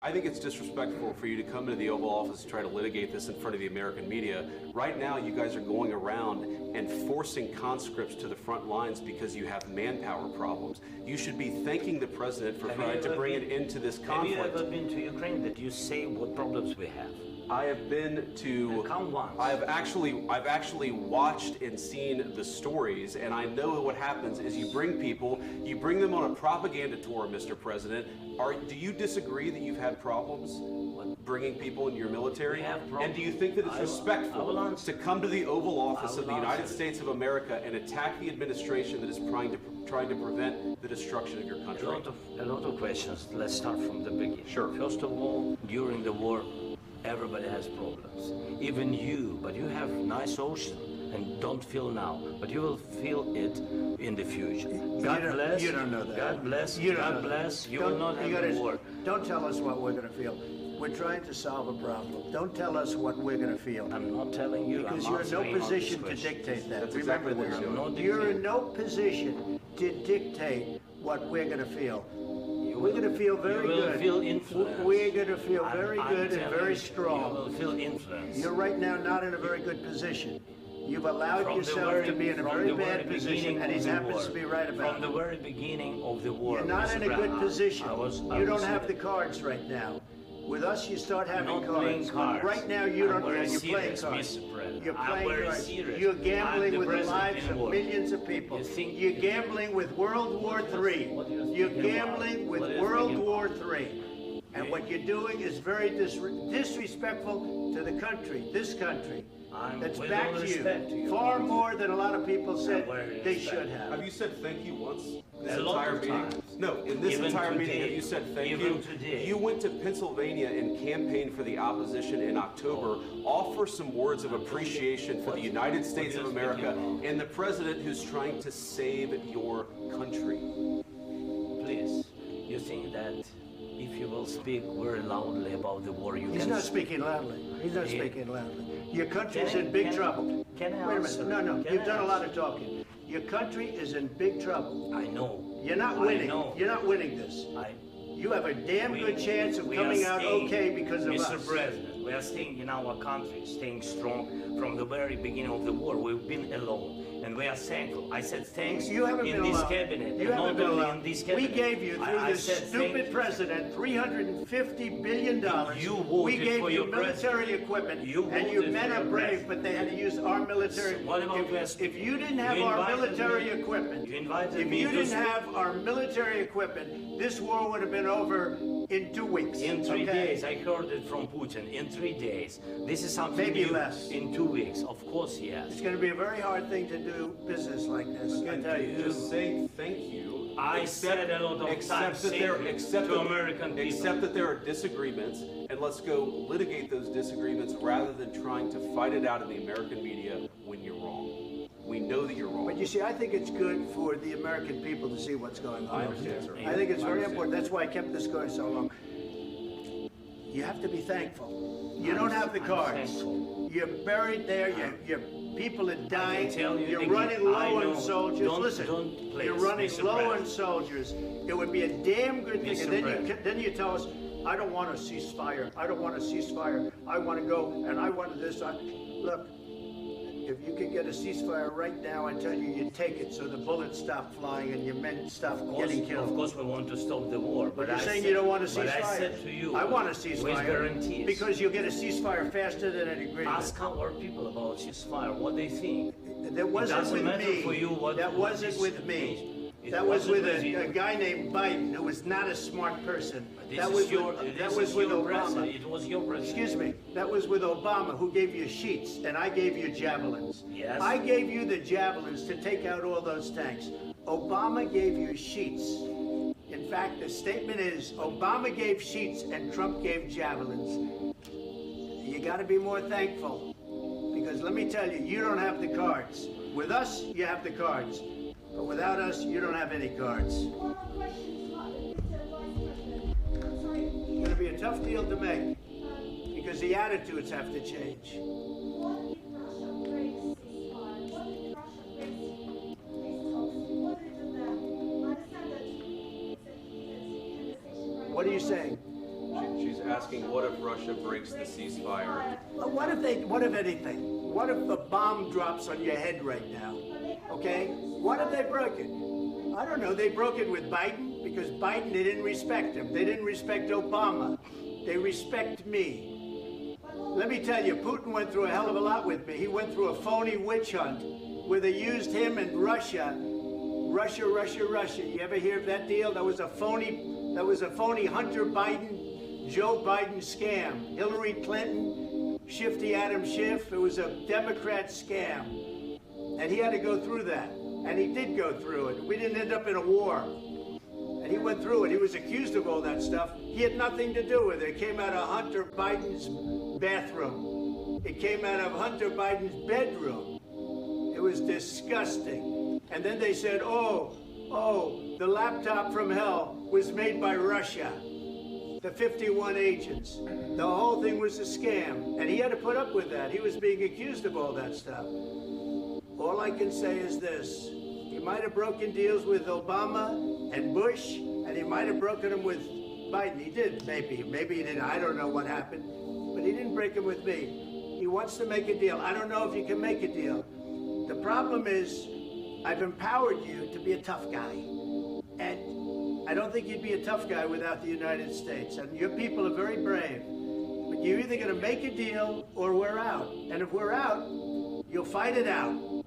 I think it's disrespectful for you to come into the Oval Office and try to litigate this in front of the American media. Right now, you guys are going around and forcing conscripts to the front lines because you have manpower problems. You should be thanking the president for trying to bring it into this conflict. Have you ever been to Ukraine that you say what problems we have? I have been to. Come once. I've actually watched and seen the stories, and I know what happens is you bring people, you bring them on a propaganda tour, Mr. President. Do you disagree that you've had problems bringing people into your military? And do you think that it's respectful to come to the Oval Office of the United States of America and attack the administration that is trying to prevent the destruction of your country? A lot of questions. Let's start from the beginning. Sure. First of all, during the war, everybody has problems. Even you, but you have nice ocean and don't feel now, but you will feel it in the future. God bless. You don't know that. God bless. You don't God know bless. that. You will not have a war. Don't tell us what we're going to feel. We're trying to solve a problem. Don't tell us what we're going to feel. I'm not telling you. Because you're in no position to dictate that. That's Remember exactly what this. you're doing. You're in no position to dictate what we're going to feel. We're going to feel very good. You will feel influence. We're going to feel very good and very strong. You will feel influence. You're right now not in a very good position. You've allowed yourself to be in a very bad position, and he happens to be right about it. From the very beginning of the war. You're not in a good position. You don't have the cards right now. With us, you start having cards. Right now, you don't. You're playing cards. You're playing cards. You're gambling with the lives of millions of people. You're gambling with World War III. You're gambling with World War III. And what you're doing is very disrespectful to the country, this country. That's back to you, far more than a lot of people said they should have. Have you said thank you once? This A lot entire of meeting? times. No, in this Even entire today. meeting, have you said thank Even you? today. You went to Pennsylvania and campaigned for the opposition in October. Offer some words of appreciation for the United States of America and the president who's trying to save your country. Please, you think that if you will speak very loudly about the war, you He's can... not speaking loudly. He's not speaking loudly. Your country's in big trouble. Can I Wait a answer? minute. No, Can you've I done a lot answer? of talking. Your country is in big trouble. I know. You're not I winning. know. You're not winning this. You have a damn good chance of coming out okay because of us. Mr. President, we are staying in our country, staying strong from the very beginning of the war. We've been alone, and we are thankful. I said thanks You haven't in been this alone. cabinet. You and haven't not been only alone. in this We cabinet. gave you, through I this said stupid president, $350 billion. You voted we gave for you your military president. equipment, You and your voted men for are your brave, president. but they had to use our military. What about If you didn't have You our invited military me. equipment, You invited if me you to didn't speak. have our military equipment, this war would have been over in 2 weeks. In 3 okay? days, I heard it from Putin. In 3 days, this is something Maybe new. less. In 2 weeks, of course, yes. It's going to be a very hard thing to do business like this. I And tell you. just say thank you. I said a lot of times to American people. Except that there are disagreements, and let's go litigate those disagreements rather than trying to fight it out in the American media when you're wrong. We know that you're wrong. But you see, I think it's good for the American people to see what's going on. I understand, sir. I think it's I very understand. important. That's why I kept this going so long. You have to be thankful. You don't have the I'm cards. thankful. You're buried there. Your people are dying. tell you You're again, running low I on know. soldiers. Don't- Listen, don't please, you're running Mr. low on President. soldiers. It would be a damn good thing. Mr. And then President. then you tell us, I don't want a ceasefire. I don't want a ceasefire. I want to go and I want this. Look. If you could get a ceasefire right now, I tell you, you'd take it so the bullets stop flying and your men stop getting killed. Of course, we want to stop the war. But you're I saying said- you don't want a ceasefire. But I said to you, I want a with ceasefire. guarantees. Because you'll get a ceasefire faster than an agreement. Ask our people about ceasefire, what they think. That wasn't doesn't with matter me. for you what- That what wasn't this with me. means. It That was with wasn't with a you. guy named Biden, who was not a smart person. This That is was your, with, this that is was with your Obama. president. It was your president. Excuse me. That was with Obama, who gave you sheets, and I gave you javelins. Yes. I gave you the javelins to take out all those tanks. Obama gave you sheets. In fact, the statement is, Obama gave sheets and Trump gave javelins. You got to be more thankful. Because let me tell you, you don't have the cards. With us, you have the cards. But without us, you don't have any cards. One more question, Mr. Vice President. Sorry. It's going to be a tough deal to make. Because the attitudes have to change. What if Russia breaks ceasefire? What if Russia breaks these talks? What do we do then? I understand that it's a conversation right What are you now. saying? She's asking, what if Russia breaks the ceasefire? What if anything? What if the bomb drops on your head right now? Okay? What if they broke it? I don't know. They broke it with Biden because Biden, they didn't respect him. They didn't respect Obama. They respect me. Let me tell you, Putin went through a hell of a lot with me. He went through a phony witch hunt where they used him and Russia. Russia. You ever hear of that deal? That was a phony Hunter Biden, Joe Biden scam. Hillary Clinton, Shifty Adam Schiff. It was a Democrat scam. And he had to go through that. And he did go through it. We didn't end up in a war. And he went through it. He was accused of all that stuff. He had nothing to do with it. It came out of Hunter Biden's bathroom. It came out of Hunter Biden's bedroom. It was disgusting. And then they said, oh, the laptop from hell was made by Russia. The 51 agents. The whole thing was a scam. And he had to put up with that. He was being accused of all that stuff. All I can say is this. He might have broken deals with Obama and Bush, and he might have broken them with Biden. He did, maybe. Maybe he didn't. I don't know what happened. But he didn't break them with me. He wants to make a deal. I don't know if you can make a deal. The problem is, I've empowered you to be a tough guy. And I don't think you'd be a tough guy without the United States. And your people are very brave. But you're either going to make a deal or we're out. And if we're out, you'll fight it out.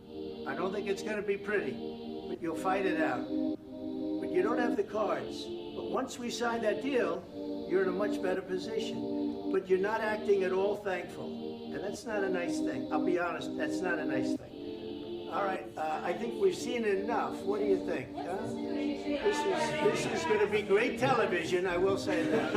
I don't think it's going to be pretty, but you'll fight it out. But you don't have the cards. But once we sign that deal, you're in a much better position. But you're not acting at all thankful. And that's not a nice thing. I'll be honest, that's not a nice thing. All right, I think we've seen enough. What do you think? This is going to be great television, I will say that.